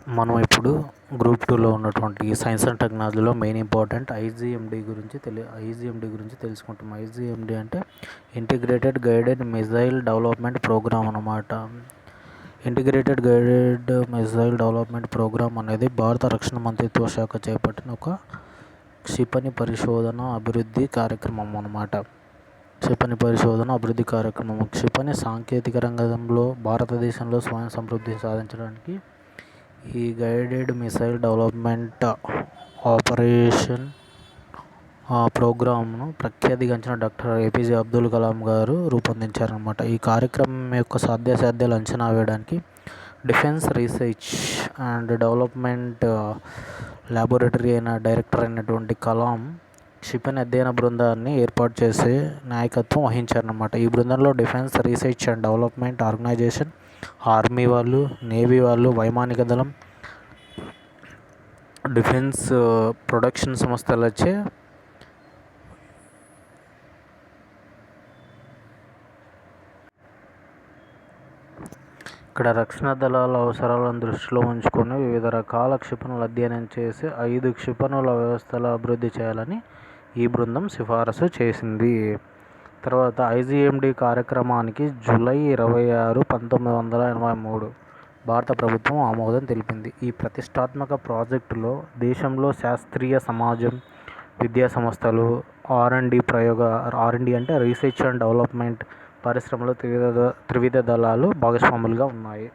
మనం ఇప్పుడు గ్రూప్ 2లో ఉన్నటువంటి సైన్స్ అండ్ టెక్నాలజీలో మెయిన్ ఇంపార్టెంట్ ఐజీఎండి గురించి తెలుసుకుంటాం. ఐజీఎండి అంటే integrated guided missile development programme అన్నమాట. Integrated guided missile development programme అనేది భారత రక్షణ మంత్రిత్వ శాఖ చేపట్టిన ఒక క్షిపణి పరిశోధన అభివృద్ధి కార్యక్రమం అన్నమాట. క్షిపణి సాంకేతిక రంగంలో భారతదేశంలో స్వయం సమృద్ధి సాధించడానికి ఈ గైడెడ్ మిసైల్ డెవలప్మెంట్ ఆపరేషన్ ప్రోగ్రామ్ను ప్రఖ్యాతిగాంచిన డాక్టర్ ఏపీజే అబ్దుల్ కలాం గారు రూపొందించారన్నమాట. ఈ కార్యక్రమం యొక్క సాధ్యాసాధ్యాలు అంచనా వేయడానికి defence research and development laboratory director అయినటువంటి కలాం క్షిపణి అధ్యయన బృందాన్ని ఏర్పాటు చేసే నాయకత్వం వహించారన్నమాట. ఈ బృందంలో defence research and development organisation, army వాళ్ళు, నేవీ వాళ్ళు, వైమానిక దళం, డిఫెన్స్ ప్రొడక్షన్ సంస్థలచే ఇక్కడ రక్షణ దళాల అవసరాలను దృష్టిలో ఉంచుకొని వివిధ రకాల క్షిపణులు అధ్యయనం చేసి 5 క్షిపణుల వ్యవస్థల అభివృద్ధి చేయాలని ఈ బృందం సిఫారసు చేసింది. తర్వాత ఐజీఎండి కార్యక్రమానికి జూలై 26, 1983 భారత ప్రభుత్వం ఆమోదం తెలిపింది. ఈ ప్రతిష్టాత్మక ప్రాజెక్టులో దేశంలో శాస్త్రీయ సమాజం, విద్యా సంస్థలు, ఆర్అండ్డి అంటే రీసెర్చ్ అండ్ డెవలప్మెంట్ పరిశ్రమలు, త్రివిధ దళాలు భాగస్వాములుగా ఉన్నాయి.